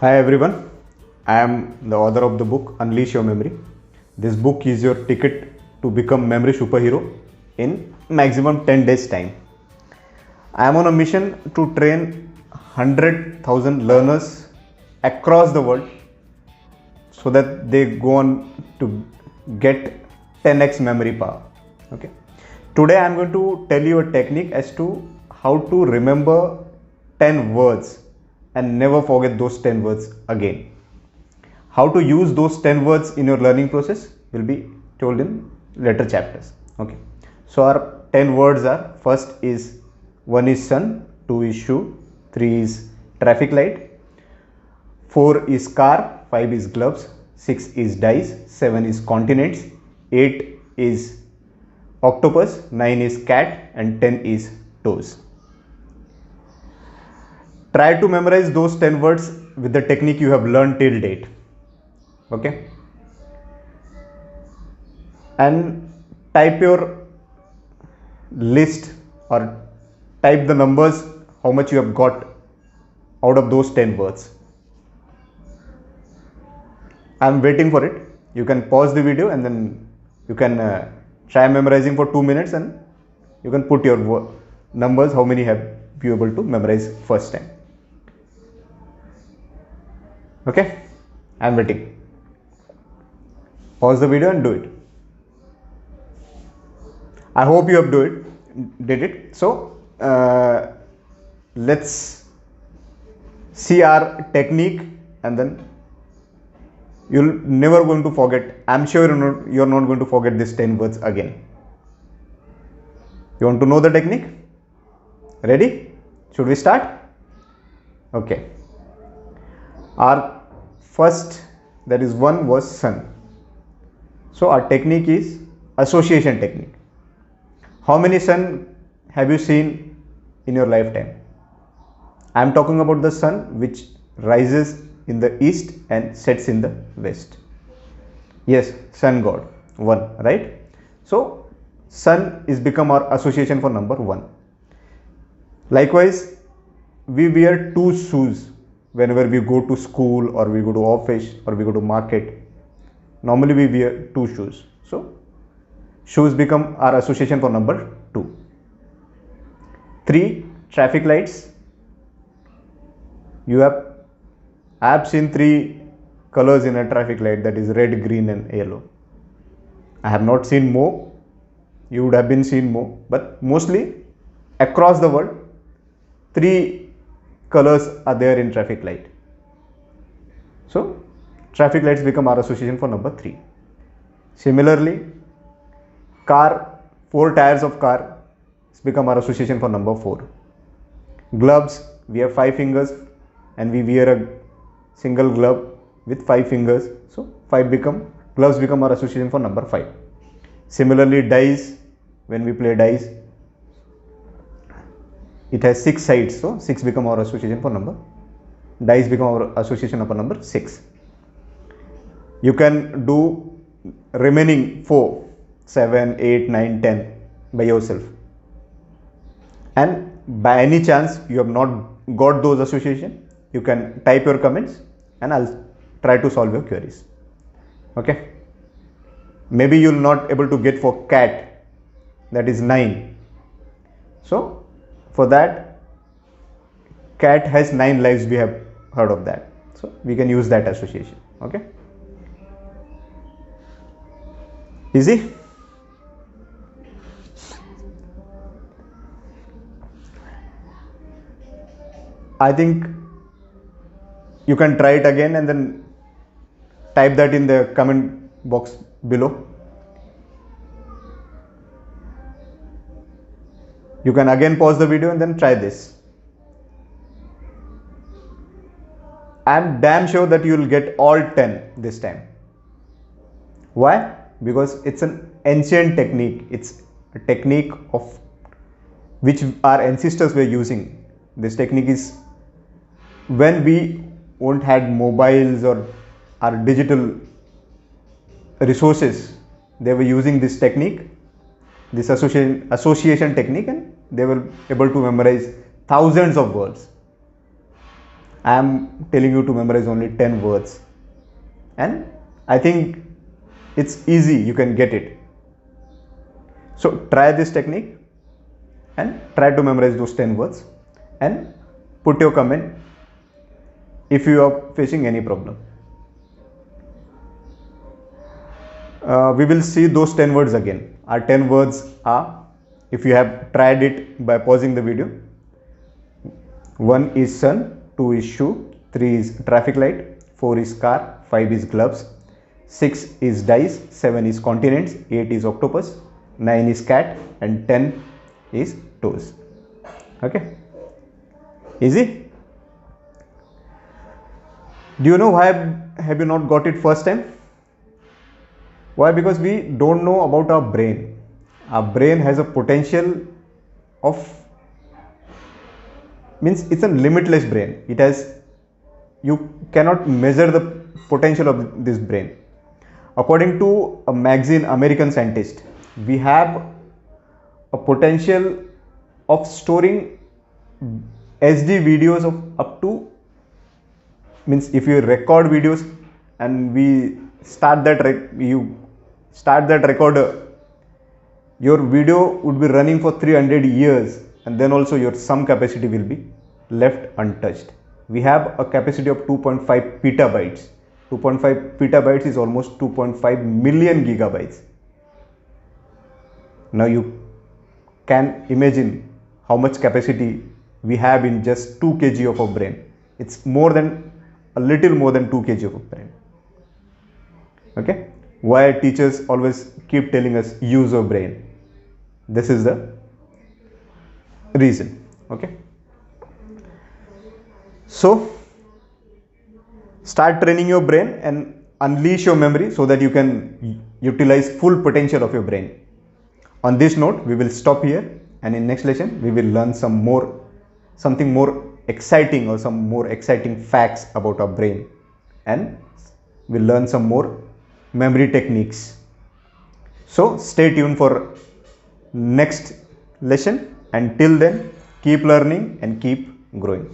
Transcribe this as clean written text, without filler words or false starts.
Hi everyone, I am the author of the book Unleash Your Memory. This book is your ticket to become memory superhero in maximum 10 days time. I am on a mission to train 100,000 learners across the world so that they go on to get 10x memory power. Okay. Today I am going to tell you a technique as to how to remember 10 words and never forget those 10 words again. How to use those 10 words in your learning process will be told in later chapters. Okay. So our 10 words are: first is 1 is sun, 2 is shoe, 3 is traffic light, 4 is car, 5 is gloves, 6 is dice, 7 is continents, 8 is octopus, 9 is cat, and 10 is toes. Try to memorize those 10 words with the technique you have learned till date. Okay. And type your list or type the numbers how much you have got out of those 10 words. I am waiting for it. You can pause the video and then you can try memorizing for 2 minutes and you can put your numbers how many have you able to memorize first time. Okay, I am waiting. Pause the video and do it. I hope you have did it. So let's see our technique and then you'll never going to forget. I'm sure you're not going to forget these 10 words again. You want to know the technique? Ready? Should we start? Okay. Our first, that is 1, was sun. So our technique is association technique. How many sun have you seen in your lifetime? I am talking about the sun which rises in the east and sets in the west. Yes, sun god, 1, right? So sun is become our association for number 1. Likewise, we wear 2 shoes whenever we go to school or we go to office or we go to market. Normally we wear 2 shoes. So shoes become our association for number 2. 3, traffic lights. I have seen 3 colors in a traffic light, that is red, green and yellow. I have not seen more. You would have been seen more, but mostly across the world 3 colors are there in traffic light. So traffic lights become our association for number 3. Similarly, car, 4 tires of car become our association for number 4. Gloves, we have 5 fingers and we wear a single glove with 5 fingers. So gloves become our association for number 5. Similarly, dice, when we play dice, it has 6 sides, so 6 become our association for number. Dice become our association for number 6. You can do remaining 4, 7, 8, 9, 10 by yourself. And by any chance you have not got those association, you can type your comments and I'll try to solve your queries. Okay. Maybe you'll not able to get for cat, that is 9. So for that, cat has 9 lives, we have heard of that. So we can use that association. Okay. Easy? I think you can try it again and then type that in the comment box below. You can again pause the video and then try this. I am damn sure that you will get all 10 this time. Why? Because it's an ancient technique. It's a technique of which our ancestors were using. This technique is when we won't had mobiles or our digital resources, they were using this technique, this association technique, and they were able to memorize thousands of words. I am telling you to memorize only 10 words, and I think it's easy, you can get it. So try this technique and try to memorize those 10 words and put your comment if you are facing any problem. We will see those 10 words again. Our 10 words are, if you have tried it by pausing the video: 1 is sun, 2 is shoe, 3 is traffic light, 4 is car, 5 is gloves, 6 is dice, 7 is continents, 8 is octopus, 9 is cat, and 10 is toes. Okay, easy. Do you know why have you not got it first time? Why? Because we don't know about our brain. Our brain has a potential of, means it's a limitless brain. It has, you cannot measure the potential of this brain. According to a magazine, American Scientist, we have a potential of storing HD videos of up to, means if you record videos and we start that recorder, your video would be running for 300 years, and then also your some capacity will be left untouched. We have a capacity of 2.5 petabytes. 2.5 petabytes is almost 2.5 million gigabytes. Now you can imagine how much capacity we have in just 2 kg of our brain. It's more than, a little more than 2 kg of a brain. Okay, why teachers always keep telling us use your brain? This is the reason. Okay, so start training your brain and unleash your memory so that you can utilize full potential of your brain. On this note, we will stop here, and in next lesson we will learn something more exciting, or some more exciting facts about our brain, and we'll learn some more memory techniques. So stay tuned for next lesson, and till then keep learning and keep growing.